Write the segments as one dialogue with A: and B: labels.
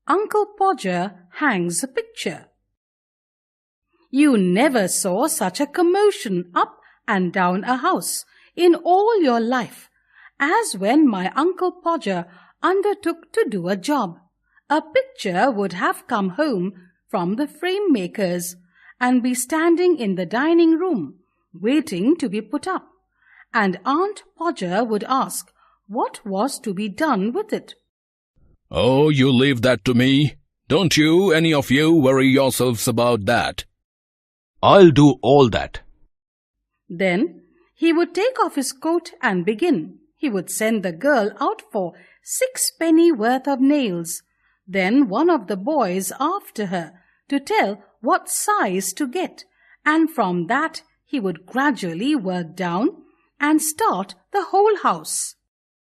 A: Uncle Podger hangs a picture. You never saw such a commotion up and down a house in all your life as when my Uncle Podger undertook to do a job. A picture would have come home from the frame makers and be standing in the dining room, waiting to be put up, and Aunt Podger would ask what was to be done with it.
B: "Oh, you leave that to me. Don't you, any of you, worry yourselves about that. I'll do all that."
A: Then he would take off his coat and begin. He would send the girl out for 6 penny worth of nails, then one of the boys after her to tell what size to get, and from that he would gradually work down and start the whole house.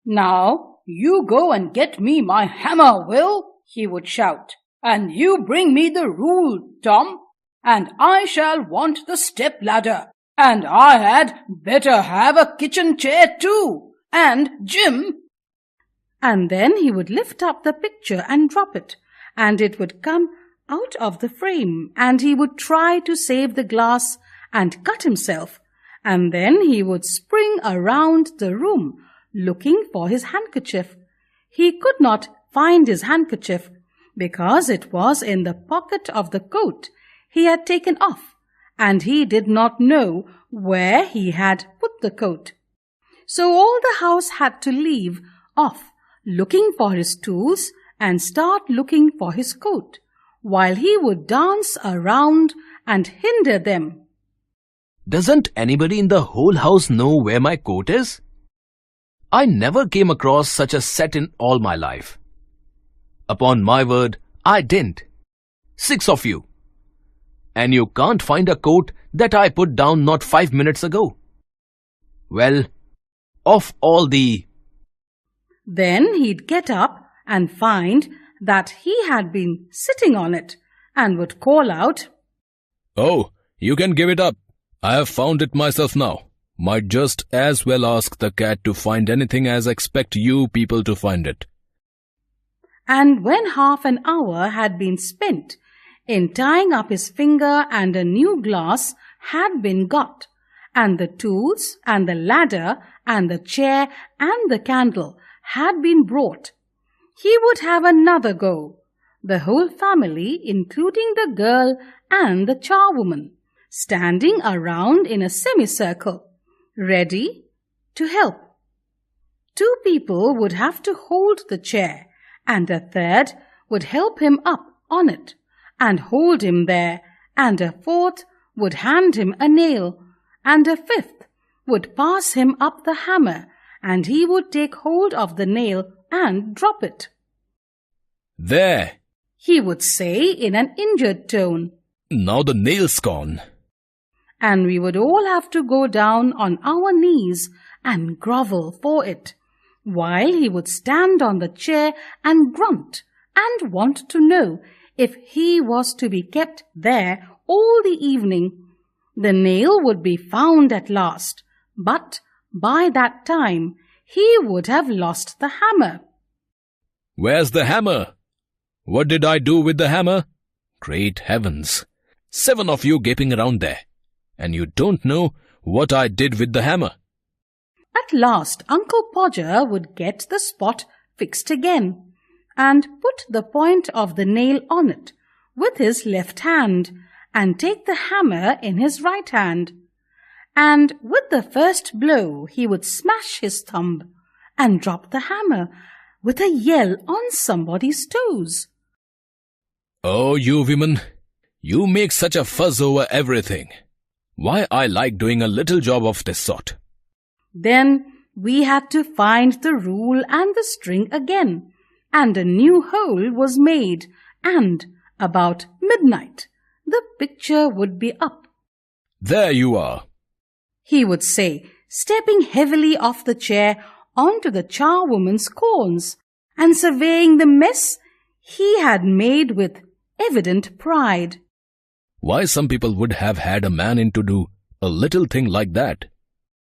A: "Now you go and get me my hammer, Will," he would shout, "and you bring me the rule, Tom, and I shall want the step ladder, and I had better have a kitchen chair too, and Jim." And then he would lift up the picture and drop it, and it would come out of the frame, and he would try to save the glass and cut himself, and then he would spring around the room looking for his handkerchief. He could not find his handkerchief because it was in the pocket of the coat he had taken off, and he did not know where he had put the coat. So all the house had to leave off looking for his tools and start looking for his coat, while he would dance around and hinder them.
B: "Doesn't anybody in the whole house know where my coat is? I never came across such a set in all my life. Upon my word, I didn't. 6 of you. And you can't find a coat that I put down not 5 minutes ago. Well, of all the..."
A: Then he'd get up and find that he had been sitting on it, and would call out,
B: "Oh, you can give it up. I have found it myself now. Might just as well ask the cat to find anything as expect you people to find it."
A: And when half an hour had been spent in tying up his finger and a new glass had been got, and the tools and the ladder and the chair and the candle had been brought, he would have another go, the whole family, including the girl and the charwoman, standing around in a semicircle, ready to help. 2 people would have to hold the chair, and a third would help him up on it and hold him there, and a 4th would hand him a nail, and a 5th would pass him up the hammer, and he would take hold of the nail and drop it.
B: "There,"
A: he would say in an injured tone.
B: "Now the nail's gone."
A: And we would all have to go down on our knees and grovel for it, while he would stand on the chair and grunt and want to know if he was to be kept there all the evening. The nail would be found at last, but by that time he would have lost the hammer.
B: "Where's the hammer? What did I do with the hammer? Great heavens! 7 of you gaping around there, and you don't know what I did with the hammer."
A: At last Uncle Podger would get the spot fixed again, and put the point of the nail on it with his left hand, and take the hammer in his right hand. And with the first blow he would smash his thumb and drop the hammer with a yell on somebody's toes.
B: "Oh, you women, you make such a fuss over everything. Why, I like doing a little job of this sort."
A: Then we had to find the rule and the string again, and a new hole was made, and about midnight the picture would be up.
B: "There you are,"
A: he would say, stepping heavily off the chair onto the charwoman's corns, and surveying the mess he had made with evident pride.
B: "Why, some people would have had a man in to do a little thing like that.